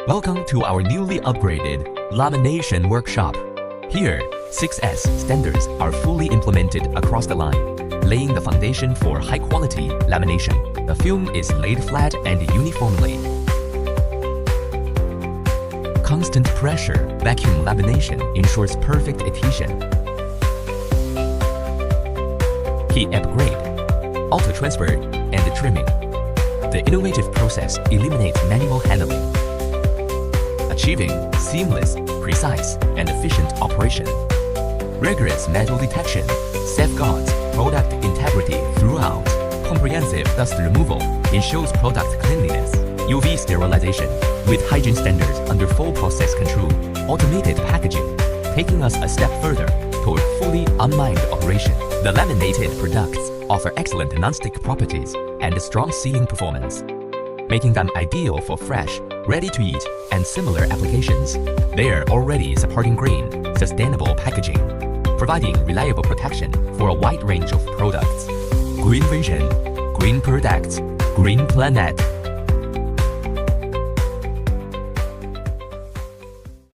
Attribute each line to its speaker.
Speaker 1: Welcome to our newly upgraded Lamination Workshop. Here, 6S standards are fully implemented across the line, laying the foundation for high-quality lamination. The film is laid flat and uniformly. Constant pressure vacuum lamination ensures perfect adhesion. Heat upgrade, auto transfer, and trimming. The innovative process eliminates manual handling, achieving seamless, precise, and efficient operation. Rigorous metal detection safeguards product integrity throughout. Comprehensive dust removal ensures product cleanliness. UV sterilization with hygiene standards under full process control. Automated packaging, taking us a step further toward fully unmined operation. The laminated products offer excellent non-stick properties and strong sealing performance, making them ideal for fresh, ready-to-eat, and similar applications. They are already supporting green, sustainable packaging, providing reliable protection for a wide range of products. Green vision, green products, green planet.